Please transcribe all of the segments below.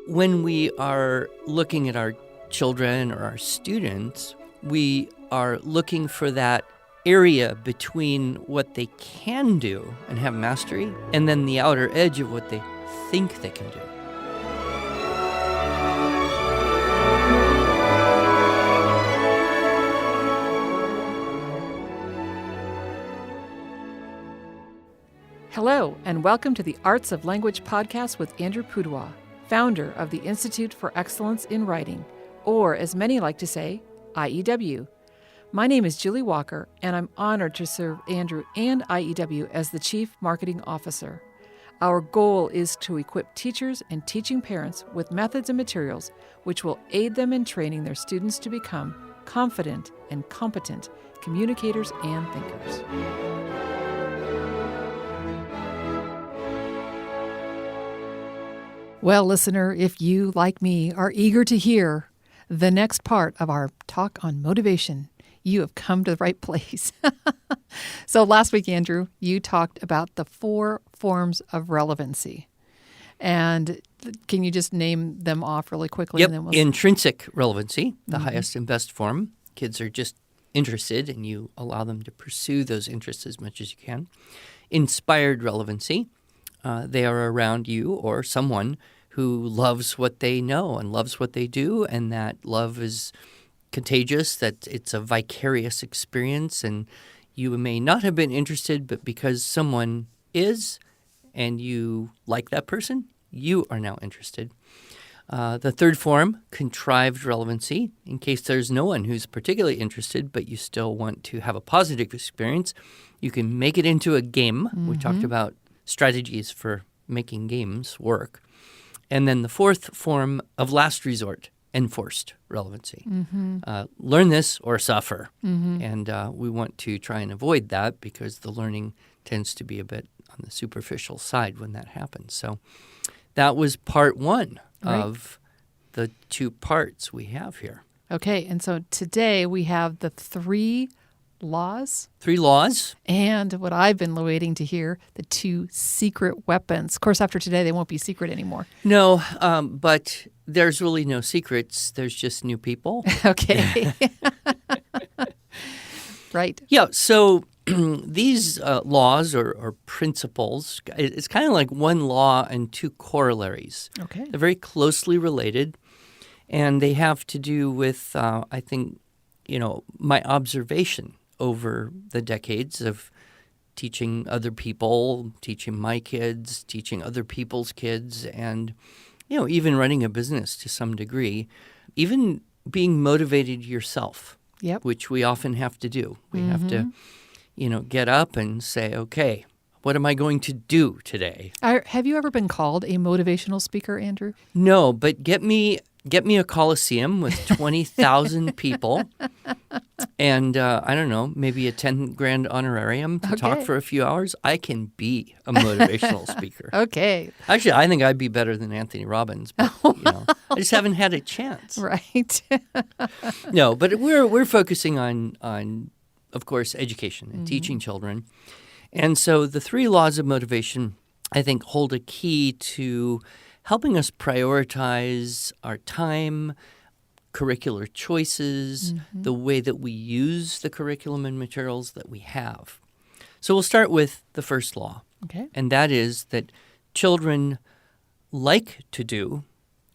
when we are looking at our children or our students, we are looking for that area between what they can do and have mastery and then the outer edge of what they think they can do. Hello, and welcome to the Arts of Language podcast with Andrew Pudewa, founder of the Institute for Excellence in Writing, or as many like to say, IEW. My name is Julie Walker, and I'm honored to serve Andrew and IEW as the Chief Marketing Officer. Our goal is to equip teachers and teaching parents with methods and materials which will aid them in training their students to become confident and competent communicators and thinkers. Well, listener, if you, like me, are eager to hear the next part of our talk on motivation, you have come to the right place. So last week, Andrew, you talked about the 4 forms of relevancy. And can you just name them off really quickly? Yep. And then Intrinsic relevancy, the highest and best form. Kids are just interested, and you allow them to pursue those interests as much as you can. Inspired relevancy. They are around you or someone who loves what they know and loves what they do, and that love is contagious, that it's a vicarious experience, and you may not have been interested, but because someone is and you like that person, you are now interested. The third form, contrived relevancy, in case there's no one who's particularly interested, but you still want to have a positive experience, you can make it into a game. Mm-hmm. We talked about strategies for making games work. And then the fourth form of last resort, enforced relevancy. Mm-hmm. Learn this or suffer. Mm-hmm. And we want to try and avoid that because the learning tends to be a bit on the superficial side when that happens. So that was part 1 of the 2 parts we have here. Okay, and so today we have the 3 laws. 3 laws. And what I've been waiting to hear, the 2 secret weapons. Of course, after today, they won't be secret anymore. No, but there's really no secrets. There's just new people. Okay. Right. Yeah, so these laws or principles, it's kind of like one law and 2 corollaries. Okay. They're very closely related, and they have to do with, I think, my observation over the decades of teaching other people, teaching my kids, teaching other people's kids, and, even running a business to some degree, even being motivated yourself, which we often have to do. We have to, get up and say, okay, what am I going to do today? Have you ever been called a motivational speaker, Andrew? No, but get me a Coliseum with 20,000 people and, I don't know, maybe a 10 grand honorarium to talk for a few hours. I can be a motivational speaker. Okay. Actually, I think I'd be better than Anthony Robbins, but, I just haven't had a chance. Right. No, but we're focusing on, of course, education and teaching children. And so the 3 laws of motivation, I think, hold a key to helping us prioritize our time, curricular choices, the way that we use the curriculum and materials that we have. So we'll start with the first law, and that is that children like to do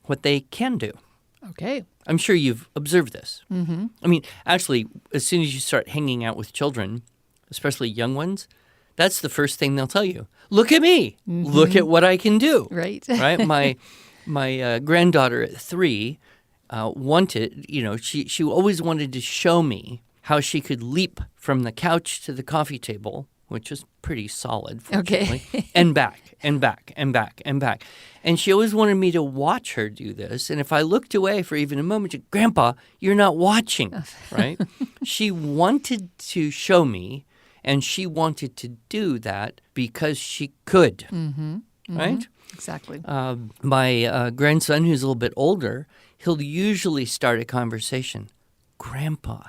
what they can do. Okay. I'm sure you've observed this. Mm-hmm. I mean, actually, as soon as you start hanging out with children, especially young ones, that's the first thing they'll tell you. Look at me. Mm-hmm. Look at what I can do. Right. Right. My granddaughter at 3 wanted, she always wanted to show me how she could leap from the couch to the coffee table, which is pretty solid, fortunately, and back and back and back and back. And she always wanted me to watch her do this. And if I looked away for even a moment, she'd, Grandpa, you're not watching, right? She wanted to show me. And she wanted to do that because she could, right? Exactly. My grandson, who's a little bit older, he'll usually start a conversation. Grandpa,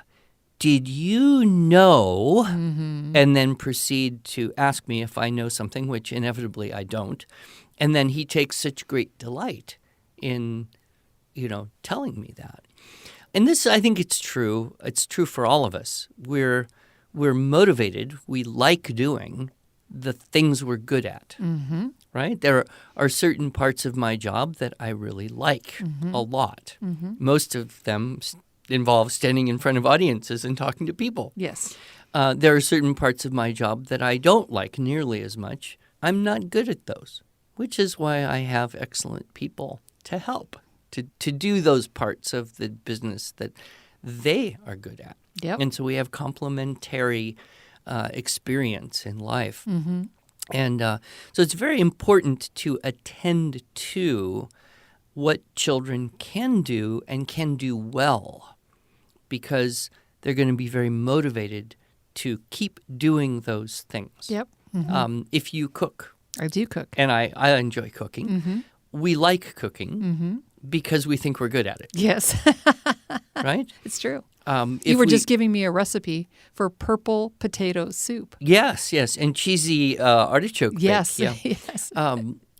did you know? And then proceed to ask me if I know something, which inevitably I don't. And then he takes such great delight in, telling me that. And this, I think it's true. It's true for all of us. We're motivated. We like doing the things we're good at, right? There are certain parts of my job that I really like a lot. Most of them involve standing in front of audiences and talking to people. Yes. There are certain parts of my job that I don't like nearly as much. I'm not good at those, which is why I have excellent people to help, to do those parts of the business that they are good at. Yep. And so we have complementary experience in life. And so it's very important to attend to what children can do and can do well, because they're going to be very motivated to keep doing those things. Yep. If you cook, I do cook. and I enjoy cooking, we like cooking because we think we're good at it, Yes. right? It's true. If You were we- just giving me a recipe for purple potato soup. Yes, and cheesy artichoke Yes. bake. Yeah. Yes.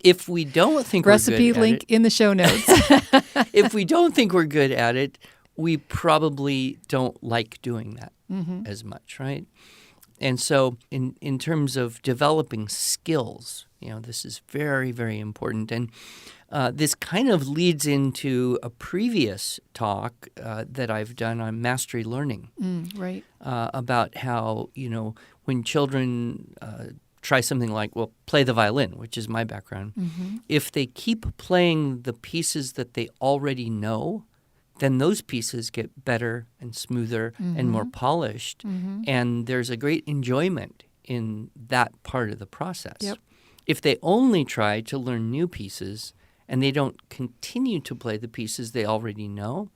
If we don't think Recipe we're good link at in the show notes. it, if we don't think we're good at it, we probably don't like doing that as much, right? And so in terms of developing skills, this is very, very important. And this kind of leads into a previous talk that I've done on mastery learning Right. about how, when children try something like, play the violin, which is my background, if they keep playing the pieces that they already know, then those pieces get better and smoother and more polished. And there's a great enjoyment in that part of the process. Yep. If they only try to learn new pieces and they don't continue to play the pieces they already know,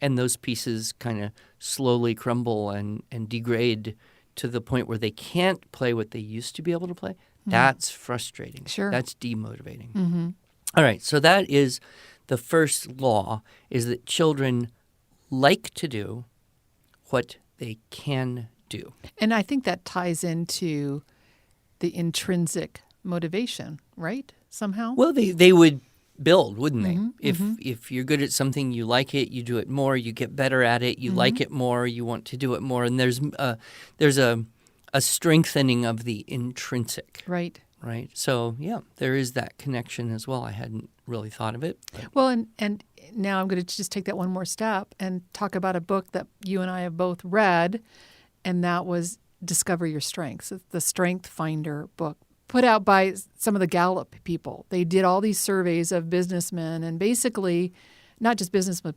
and those pieces kind of slowly crumble and degrade to the point where they can't play what they used to be able to play, that's frustrating. Sure. That's demotivating. All right, so that is the first law, is that children like to do what they can do. And I think that ties into the intrinsic motivation, right? Somehow? Well, they would build, wouldn't they? If you're good at something, you like it, you do it more, you get better at it, you like it more, you want to do it more, and there's a strengthening of the intrinsic, Right. right? So yeah, there is that connection as well. I hadn't really thought of it. Well, and now I'm going to just take that one more step and talk about a book that you and I have both read, and that was Discover Your Strengths. It's the Strength Finder book, put out by some of the Gallup people. They did all these surveys of businessmen, and basically not just businessmen,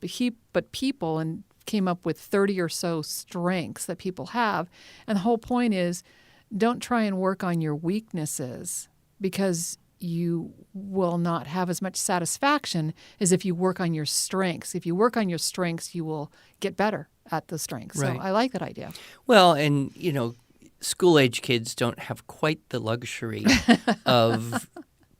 but people, and came up with 30 or so strengths that people have. And the whole point is, don't try and work on your weaknesses, because you will not have as much satisfaction as if you work on your strengths. If you work on your strengths, you will get better at the strengths. Right. So I like that idea. Well, and school-age kids don't have quite the luxury of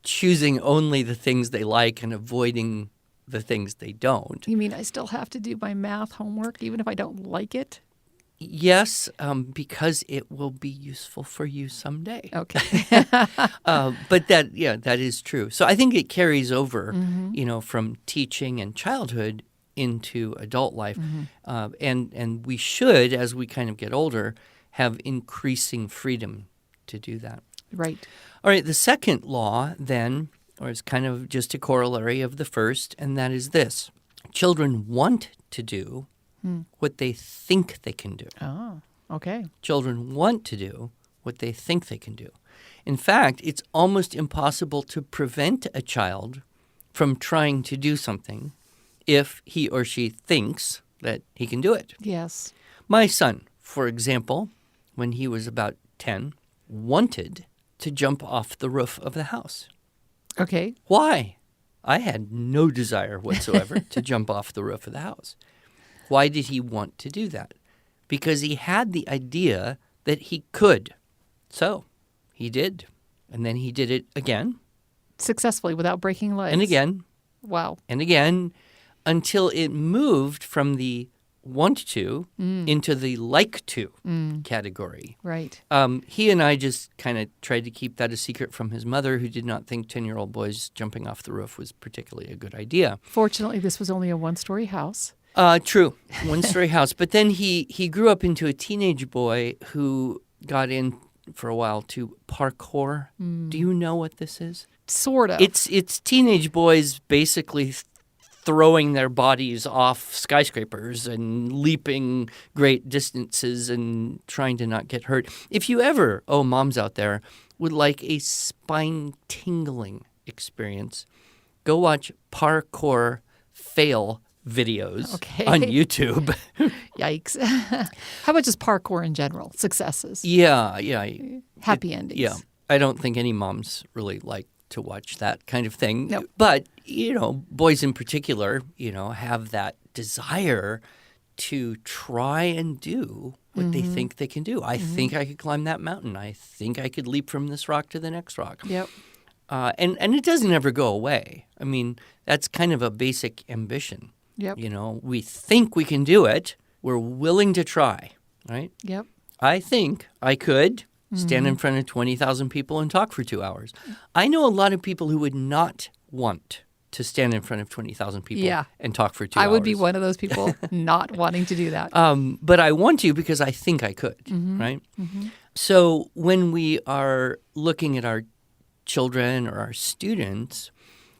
choosing only the things they like and avoiding the things they don't. You mean I still have to do my math homework even if I don't like it? Yes, because it will be useful for you someday. Okay. But that is true. So I think it carries over, from teaching and childhood into adult life. And we should, as we kind of get older, have increasing freedom to do that. Right. All right, the second law then, or is kind of just a corollary of the first, and that is this. Children want to do what they think they can do. Oh, okay. Children want to do what they think they can do. In fact, it's almost impossible to prevent a child from trying to do something if he or she thinks that he can do it. Yes. My son, for example, when he was about 10, wanted to jump off the roof of the house. Okay. Why? I had no desire whatsoever to jump off the roof of the house. Why did he want to do that? Because he had the idea that he could. So he did. And then he did it again. Successfully without breaking legs. And again. Wow. And again, until it moved from the want to into the like to category. Right. He and I just kind of tried to keep that a secret from his mother, who did not think 10-year-old boys jumping off the roof was particularly a good idea. Fortunately, this was only a one-story house. True. One-story house. But then he grew up into a teenage boy who got in for a while to parkour. Do you know what this is? Sort of. It's teenage boys basically throwing their bodies off skyscrapers and leaping great distances and trying to not get hurt. If you ever, moms out there, would like a spine-tingling experience, go watch parkour fail videos on YouTube. Yikes. How about just parkour in general? Successes. Yeah. Happy endings. Yeah. I don't think any moms really like to watch that kind of thing. Nope. But, boys in particular, have that desire to try and do what they think they can do. I think I could climb that mountain. I think I could leap from this rock to the next rock. Yep. And it doesn't ever go away. I mean, that's kind of a basic ambition. Yep. We think we can do it. We're willing to try, right? Yep. I think I could stand in front of 20,000 people and talk for 2 hours. I know a lot of people who would not want to stand in front of 20,000 people and talk for 2 hours. I would be one of those people not wanting to do that. But I want to because I think I could, right? Mm-hmm. So when we are looking at our children or our students,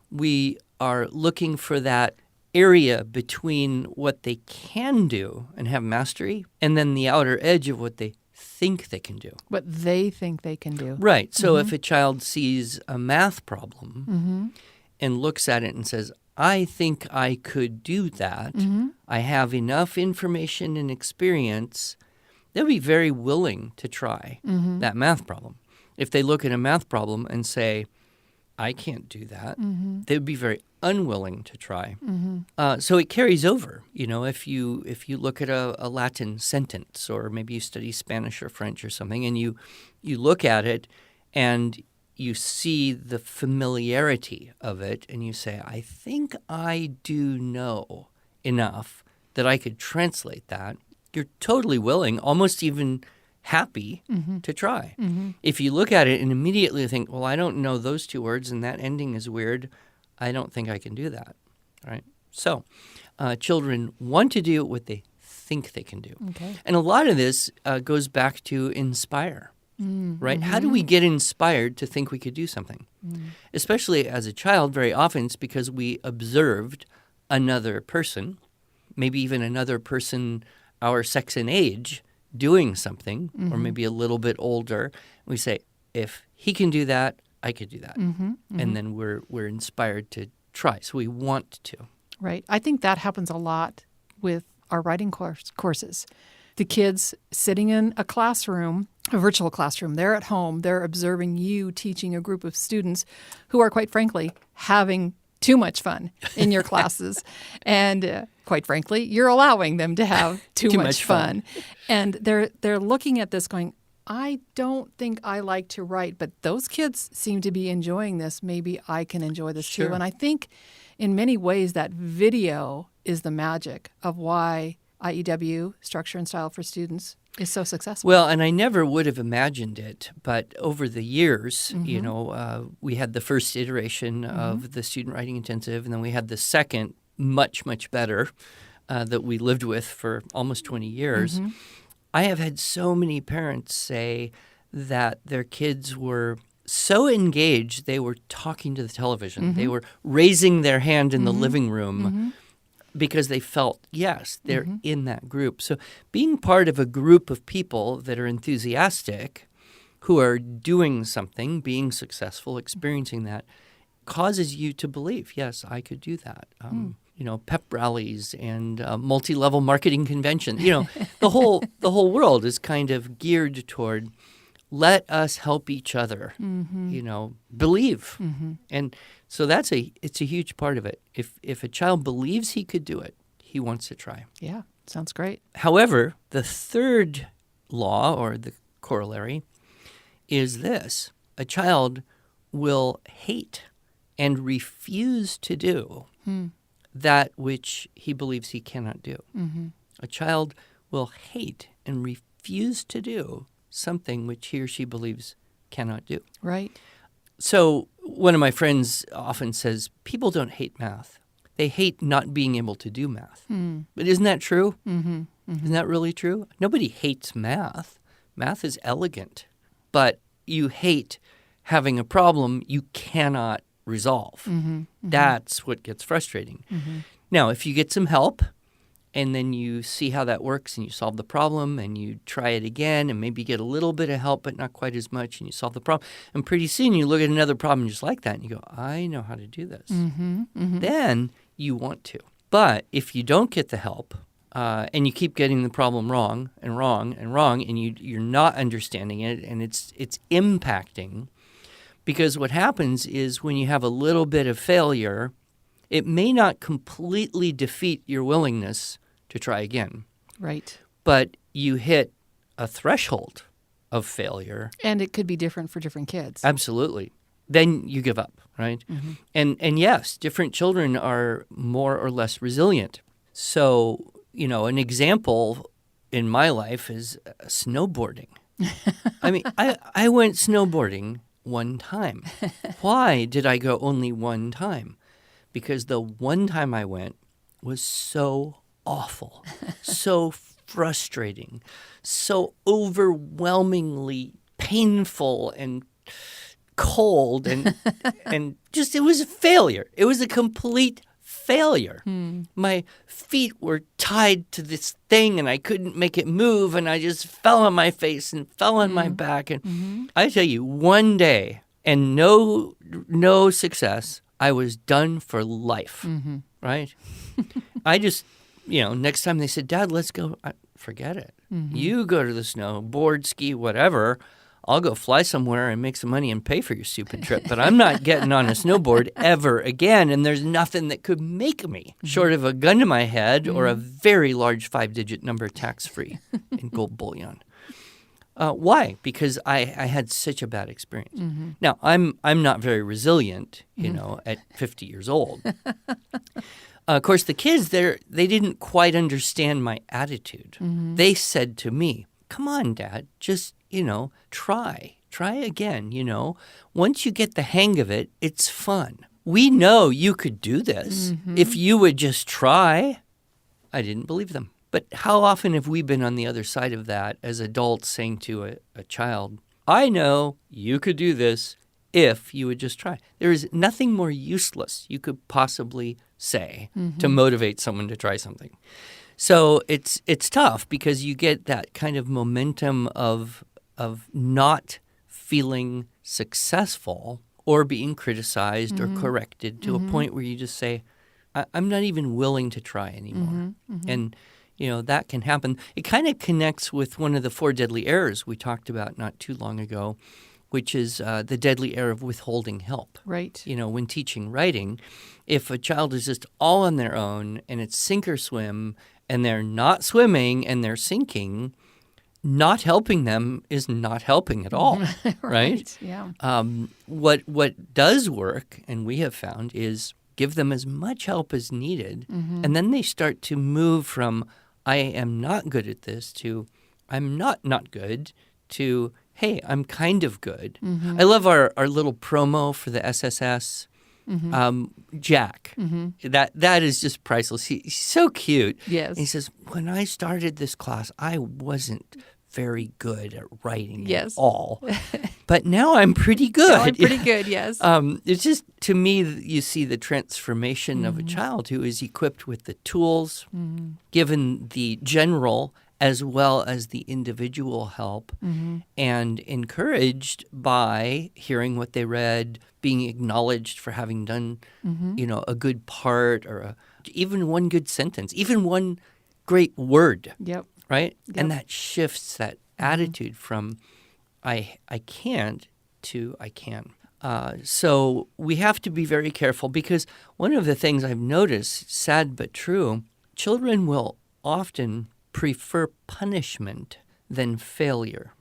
we are looking for that area between what they can do and have mastery and then the outer edge of what they think they can do. What they think they can do. Right. So if a child sees a math problem and looks at it and says, I think I could do that, I have enough information and experience, they'll be very willing to try that math problem. If they look at a math problem and say, I can't do that, they would be very unwilling to try. So it carries over. If you look at a Latin sentence, or maybe you study Spanish or French or something, and you look at it and you see the familiarity of it, and you say, I think I do know enough that I could translate that, you're totally willing, almost even happy to try. If you look at it and immediately think, well, I don't know those two words and that ending is weird, I don't think I can do that, right? So children want to do what they think they can do. Okay. And a lot of this goes back to inspire, right? How do we get inspired to think we could do something? Especially as a child, very often it's because we observed another person, maybe even another person our sex and age, doing something, or maybe a little bit older. We say, if he can do that, I could do that. And then we're inspired to try. So we want to. Right. I think that happens a lot with our writing courses. The kids sitting in a classroom, a virtual classroom, they're at home, they're observing you teaching a group of students who are, quite frankly, having too much fun in your classes. And quite frankly, you're allowing them to have too much fun. And they're looking at this going, I don't think I like to write, but those kids seem to be enjoying this. Maybe I can enjoy this too. And I think in many ways that video is the magic of why IEW, Structure and Style for Students, is so successful. Well, and I never would have imagined it, but over the years, we had the first iteration of the Student Writing Intensive, and then we had the second, much, much better, that we lived with for almost 20 years. I have had so many parents say that their kids were so engaged, they were talking to the television. They were raising their hand in the living room because they felt, yes, they're in that group. So being part of a group of people that are enthusiastic, who are doing something, being successful, experiencing that, causes you to believe, yes, I could do that. Pep rallies and multi-level marketing conventions. The whole world is kind of geared toward let us help each other. Believe, and so it's a huge part of it. If a child believes he could do it, he wants to try. Yeah, sounds great. However, the third law or the corollary is this: a child will hate and refuse to do that which he believes he cannot do. A child will hate and refuse to do something which he or she believes cannot do. Right. So one of my friends often says, people don't hate math. They hate not being able to do math. But isn't that true? Mm-hmm. Isn't that really true? Nobody hates math. Math is elegant. But you hate having a problem you cannot resolve. That's what gets frustrating. Now, if you get some help, and then you see how that works and you solve the problem and you try it again and maybe get a little bit of help but not quite as much and you solve the problem. And pretty soon you look at another problem just like that and you go, I know how to do this. Then you want to. But if you don't get the help and you keep getting the problem wrong and wrong and wrong and you're not understanding it and it's impacting, because what happens is when you have a little bit of failure, it may not completely defeat your willingness to try again. Right. But you hit a threshold of failure. And it could be different for different kids. Absolutely. Then you give up, right? And yes, different children are more or less resilient. So, an example in my life is snowboarding. I mean, I went snowboarding one time. Why did I go only one time? Because the one time I went was so awful, so frustrating, so overwhelmingly painful and cold and just it was a failure. It was a complete failure. My feet were tied to this thing and I couldn't make it move and I just fell on my face and fell on my back. And I tell you, one day and no success, I was done for life, right? I just, next time they said, Dad, let's go, forget it. You go to the snow, board, ski, whatever. I'll go fly somewhere and make some money and pay for your stupid trip. But I'm not getting on a snowboard ever again, and there's nothing that could make me, short of a gun to my head or a very large 5-digit number tax-free in gold bullion. Why? Because I had such a bad experience. Now, I'm not very resilient, at 50 years old. Of course, the kids, they didn't quite understand my attitude. They said to me, come on, Dad, just, try again, Once you get the hang of it, it's fun. We know you could do this if you would just try. I didn't believe them. But how often have we been on the other side of that as adults saying to a child, I know you could do this if you would just try. There is nothing more useless you could possibly say to motivate someone to try something. So it's tough because you get that kind of momentum of not feeling successful or being criticized or corrected to a point where you just say, I'm not even willing to try anymore. And that can happen. It kind of connects with one of the 4 deadly errors we talked about not too long ago, which is the deadly error of withholding help. Right. When teaching writing, if a child is just all on their own and it's sink or swim and they're not swimming and they're sinking, not helping them is not helping at all. Right? Yeah. What does work, and we have found, is give them as much help as needed, and then they start to move from I am not good at this to I'm not good to hey, I'm kind of good. I love our little promo for the SSS. Jack. That is just priceless. He's so cute. Yes. And he says, when I started this class, I wasn't very good at writing at all. But now I'm pretty good. Now I'm pretty good, yes. It's just, to me, you see the transformation of a child who is equipped with the tools, given the general as well as the individual help, and encouraged by hearing what they read, being acknowledged for having done, a good part or even one good sentence, even one great word. Yep. Right? Yep. And that shifts that attitude from I can't to I can. So we have to be very careful because one of the things I've noticed, sad but true, children will often prefer punishment than failure,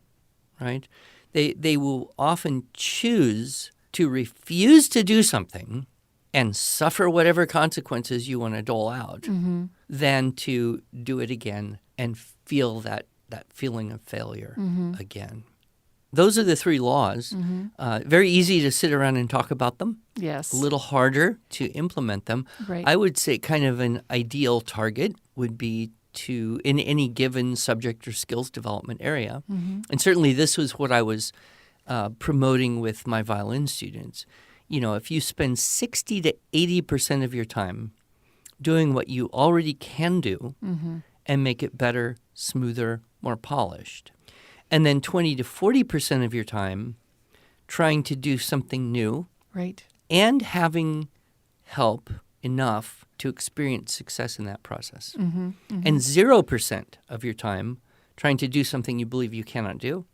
right? They will often choose to refuse to do something and suffer whatever consequences you want to dole out than to do it again and feel that feeling of failure again. Those are the 3 laws. Very easy to sit around and talk about them. Yes. A little harder to implement them. Right. I would say kind of an ideal target would be to, in any given subject or skills development area, and certainly this was what I was promoting with my violin students. If you spend 60 to 80% of your time doing what you already can do and make it better, smoother, more polished, and then 20 to 40% of your time trying to do something new Right. and having help enough to experience success in that process, and 0% of your time trying to do something you believe you cannot do,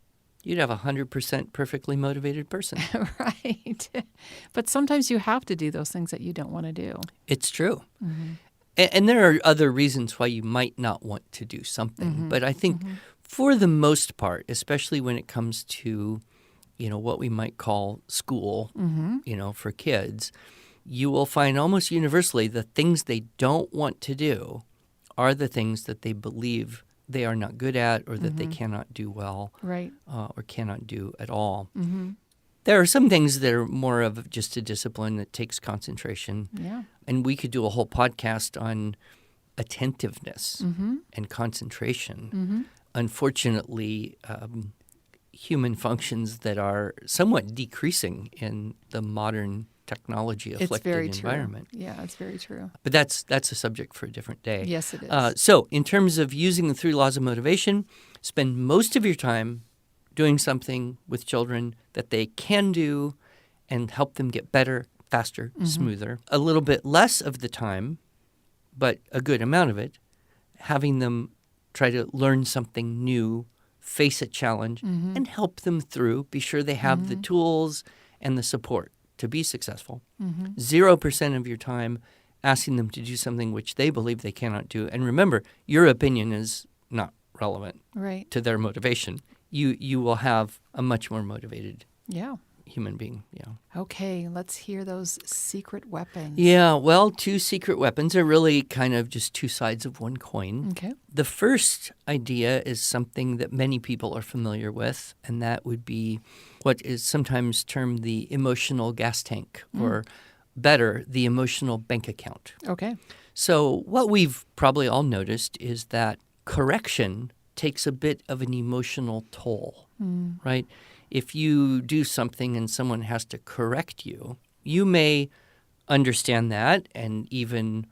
you'd have a 100% perfectly motivated person. Right. But sometimes you have to do those things that you don't want to do. It's true. And there are other reasons why you might not want to do something. But I think for the most part, especially when it comes to, what we might call school, for kids, you will find almost universally the things they don't want to do are the things that they believe they are not good at or that they cannot do well Right. or cannot do at all. There are some things that are more of just a discipline that takes concentration. Yeah. And we could do a whole podcast on attentiveness and concentration. Unfortunately, human functions that are somewhat decreasing in the modern technology-afflicted environment. True. Yeah, it's very true. But that's a subject for a different day. Yes, it is. So in terms of using the 3 laws of motivation, spend most of your time doing something with children that they can do and help them get better, faster, smoother. A little bit less of the time, but a good amount of it, having them try to learn something new, face a challenge, and help them through. Be sure they have the tools and the support to be successful. 0% of your time asking them to do something which they believe they cannot do. And remember, your opinion is not relevant Right. to their motivation. You will have a much more motivated Yeah. human being. Okay, let's hear those secret weapons. Yeah, well, 2 secret weapons are really kind of just 2 sides of one coin. Okay. The first idea is something that many people are familiar with, and that would be what is sometimes termed the emotional gas tank, or better, the emotional bank account. Okay. So what we've probably all noticed is that correction takes a bit of an emotional toll, right? If you do something and someone has to correct you, you may understand that and even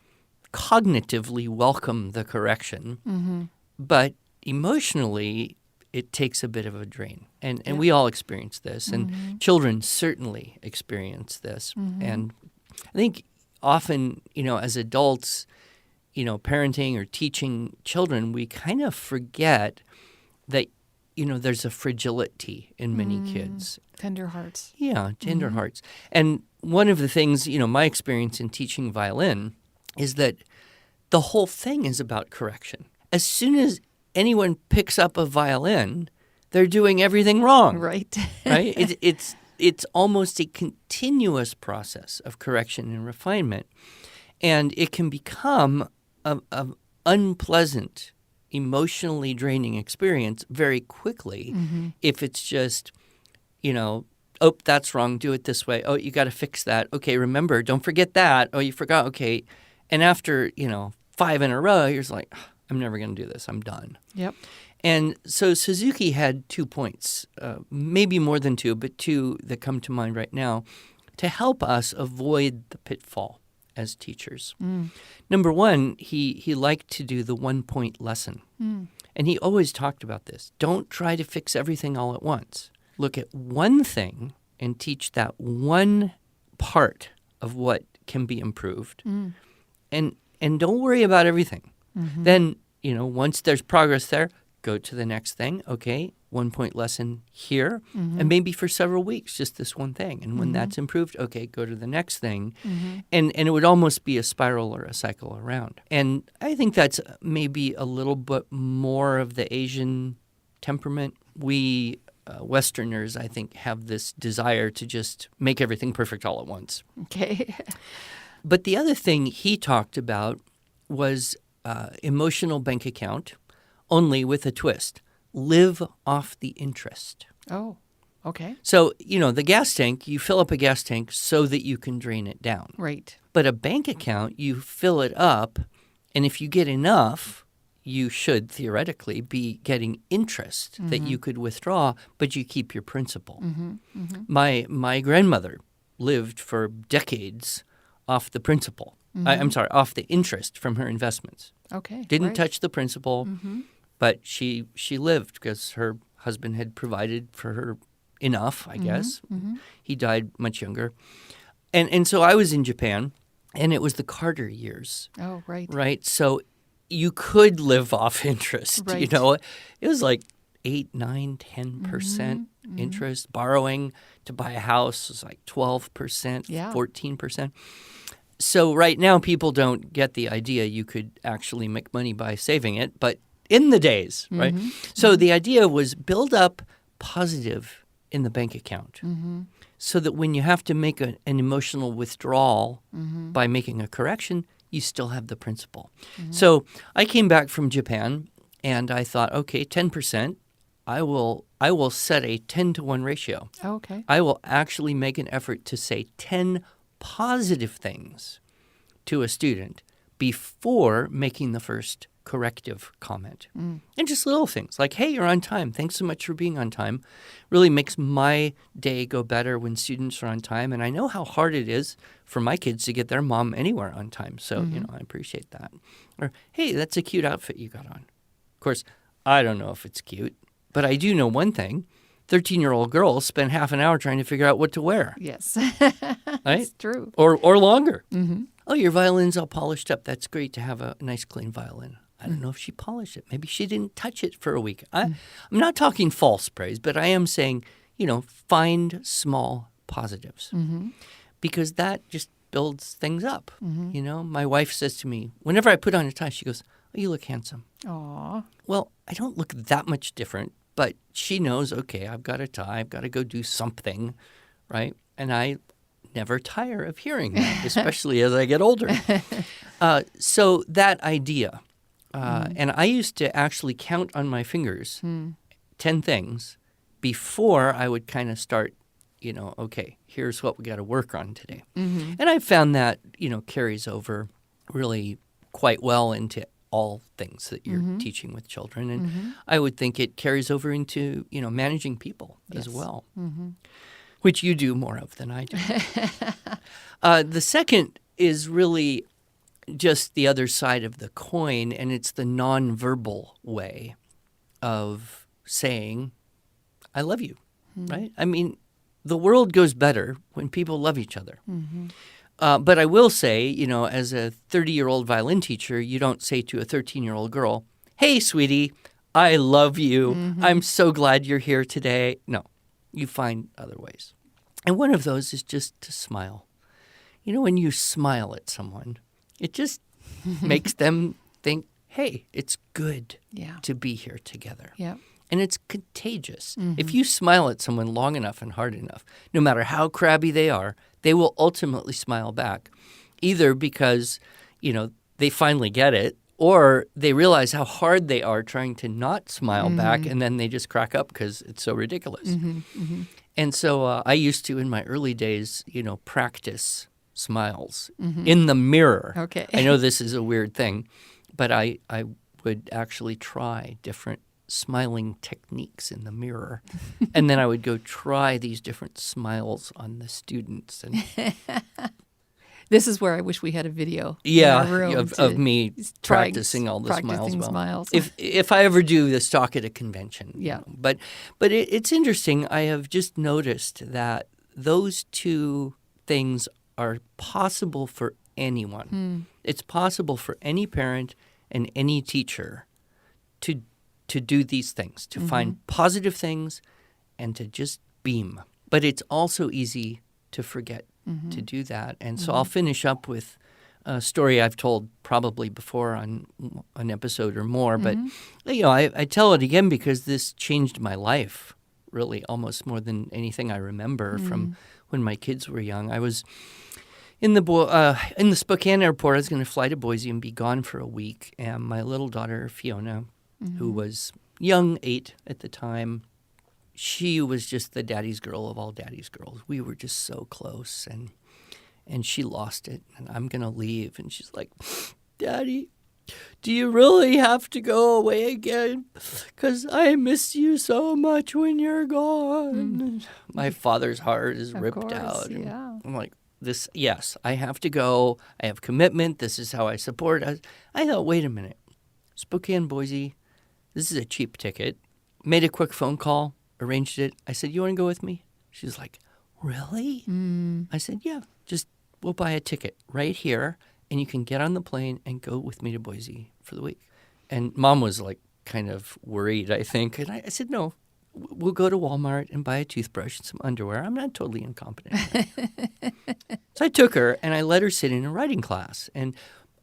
cognitively welcome the correction, but emotionally it takes a bit of a drain. And we all experience this, and children certainly experience this. And I think often, as adults, parenting or teaching children, we kind of forget that, there's a fragility in many kids. Tender hearts. Yeah, tender hearts. And one of the things, my experience in teaching violin is that the whole thing is about correction. As soon as anyone picks up a violin, they're doing everything wrong. Right. Right? It's almost a continuous process of correction and refinement. And it can become an unpleasant, emotionally draining experience very quickly if it's just, oh, that's wrong, do it this way. Oh, you got to fix that. Okay, remember, don't forget that. Oh, you forgot. Okay. And after, 5 in a row, you're just like, I'm never going to do this. I'm done. Yep. And so Suzuki had 2 points, maybe more than 2, but 2 that come to mind right now to help us avoid the pitfall as teachers. Number 1, he liked to do the 1-point lesson. And he always talked about this. Don't try to fix everything all at once. Look at one thing and teach that one part of what can be improved. And don't worry about everything. Then, once there's progress there, go to the next thing. Okay, 1-point lesson here, and maybe for several weeks, just this one thing. And when that's improved, okay, go to the next thing. And it would almost be a spiral or a cycle around. And I think that's maybe a little bit more of the Asian temperament. We Westerners, I think, have this desire to just make everything perfect all at once. Okay. But the other thing he talked about was emotional bank account, only with a twist. Live off the interest. Oh, okay. So, the gas tank, you fill up a gas tank so that you can drain it down. Right. But a bank account, you fill it up, and if you get enough, you should theoretically be getting interest that you could withdraw, but you keep your principal. My grandmother lived for decades off the principal. I'm sorry, off the interest from her investments. Okay. Didn't right. touch the principal, but she lived because her husband had provided for her enough, I guess. He died much younger. And so I was in Japan, and it was the Carter years. Oh, right. Right? So you could live off interest. Right. It was like 8, 9, 10% interest. Borrowing to buy a house was like 12%, Yeah. 14%. So right now people don't get the idea you could actually make money by saving it, but in the days, right? So the idea was build up positive in the bank account so that when you have to make an emotional withdrawal by making a correction, you still have the principal. So I came back from Japan and I thought, okay, 10%, I will set a 10-to-1 ratio. Oh, okay. I will actually make an effort to say 10 positive things to a student before making the first corrective comment. And just little things like, hey, you're on time. Thanks so much for being on time. Really makes my day go better when students are on time. And I know how hard it is for my kids to get their mom anywhere on time. So, I appreciate that. Or, hey, that's a cute outfit you got on. Of course, I don't know if it's cute, but I do know one thing. 13-year-old girls spend half an hour trying to figure out what to wear. Yes. Right? That's true. Or longer. Oh, your violin's all polished up. That's great to have a nice, clean violin. I don't know if she polished it. Maybe she didn't touch it for a week. I'm not talking false praise, but I am saying, find small positives because that just builds things up. My wife says to me, whenever I put on a tie, she goes, oh, you look handsome. Aw. Well, I don't look that much different, but she knows, okay, I've got a tie. I've got to go do something, right? And I never tire of hearing that, especially as I get older. So that idea, and I used to actually count on my fingers 10 things before I would kind of start, okay, here's what we got to work on today. And I found that, carries over really quite well into all things that you're teaching with children. And I would think it carries over into, managing people as well, which you do more of than I do. The second is really just the other side of the coin, and it's the nonverbal way of saying, I love you, right? I mean, the world goes better when people love each other. But I will say, as a 30-year-old violin teacher, you don't say to a 13-year-old girl, hey, sweetie, I love you. I'm so glad you're here today. No, you find other ways. And one of those is just to smile. When you smile at someone, it just makes them think, hey, it's good to be here together. Yeah. And it's contagious. If you smile at someone long enough and hard enough, no matter how crabby they are, they will ultimately smile back, either because, they finally get it, or they realize how hard they are trying to not smile back, and then they just crack up because it's so ridiculous. And so I used to, in my early days, practice smiles in the mirror. Okay. I know this is a weird thing, but I would actually try different smiling techniques in the mirror. And then I would go try these different smiles on the students. And This is where I wish we had a video in our room of me practicing all the smiles. Well, if I ever do this talk at a convention. Yeah. But it's interesting. I have just noticed that those two things are possible for anyone. It's possible for any parent and any teacher to do these things, to find positive things and to just beam. But it's also easy to forget to do that. And so I'll finish up with a story I've told probably before on an episode or more. But, I tell it again because this changed my life really, almost more than anything I remember from when my kids were young. I was in the Spokane airport. I was going to fly to Boise and be gone for a week. And my little daughter, Fiona, who was young, 8 at the time, she was just the daddy's girl of all daddy's girls. We were just so close, and she lost it. And I'm going to leave. And she's like, Daddy, do you really have to go away again? Because I miss you so much when you're gone. My father's heart is ripped out. Yeah. I'm like, yes, I have to go. I have commitment. This is how I support us. I thought, wait a minute. Spokane, Boise, this is a cheap ticket. Made a quick phone call, arranged it. I said, you want to go with me? She's like, really? I said, yeah, we'll buy a ticket right here, and you can get on the plane and go with me to Boise for the week. And Mom was like kind of worried, I think. And I said, no, we'll go to Walmart and buy a toothbrush and some underwear. I'm not totally incompetent. So I took her, and I let her sit in a writing class. And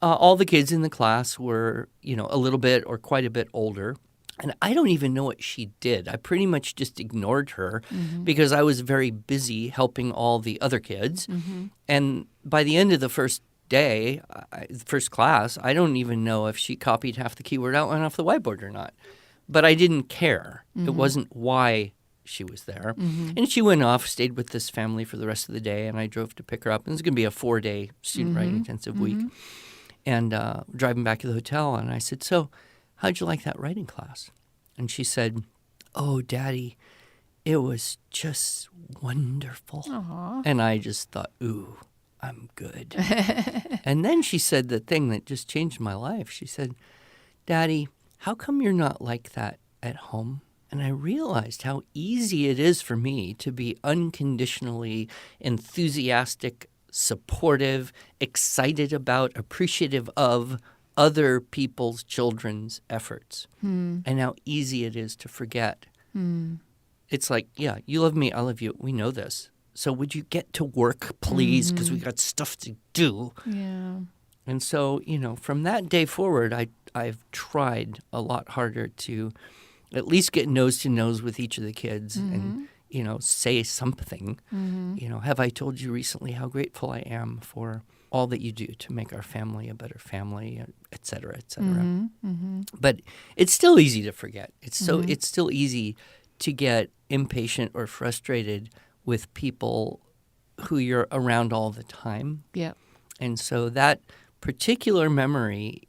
all the kids in the class were, a little bit or quite a bit older. And I don't even know what she did. I pretty much just ignored her because I was very busy helping all the other kids. And by the end of the first day, first class, I don't even know if she copied half the keyword outline off the whiteboard or not. But I didn't care. It wasn't why she was there. And she went off, stayed with this family for the rest of the day, and I drove to pick her up. And it was going to be a 4-day student writing intensive week. And driving back to the hotel, and I said, so how'd you like that writing class? And she said, oh, Daddy, it was just wonderful. Aww. And I just thought, ooh, I'm good. And then she said the thing that just changed my life. She said, Daddy, how come you're not like that at home? And I realized how easy it is for me to be unconditionally enthusiastic, supportive, excited about, appreciative of other people's children's efforts, and how easy it is to forget. It's like, yeah, you love me, I love you. We know this. So would you get to work, please? Because we got stuff to do. Yeah. And so, from that day forward, I've tried a lot harder to at least get nose to nose with each of the kids and, say something. Have I told you recently how grateful I am for all that you do to make our family a better family, et cetera, et cetera. But it's still easy to forget. It's still easy to get impatient or frustrated with people who you're around all the time. Yeah. And so that particular memory,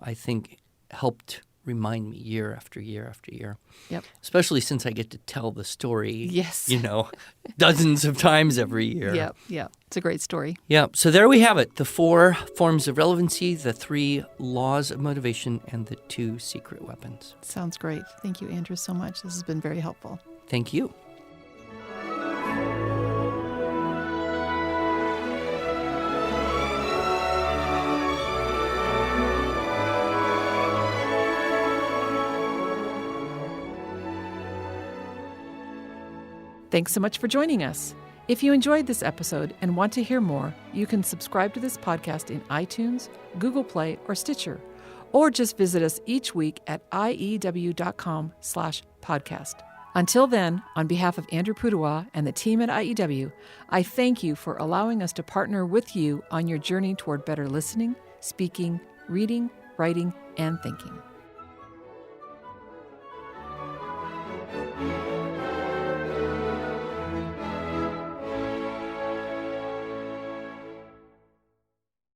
I think helped remind me year after year after year. Yep. Especially since I get to tell the story, yes, dozens of times every year. Yep, yep. It's a great story. Yeah. So there we have it. The 4 forms of relevancy, the 3 laws of motivation, and the 2 secret weapons. Sounds great. Thank you, Andrew, so much. This has been very helpful. Thank you. Thanks so much for joining us. If you enjoyed this episode and want to hear more, you can subscribe to this podcast in iTunes, Google Play, or Stitcher, or just visit us each week at iew.com/podcast. Until then, on behalf of Andrew Pudewa and the team at IEW, I thank you for allowing us to partner with you on your journey toward better listening, speaking, reading, writing, and thinking.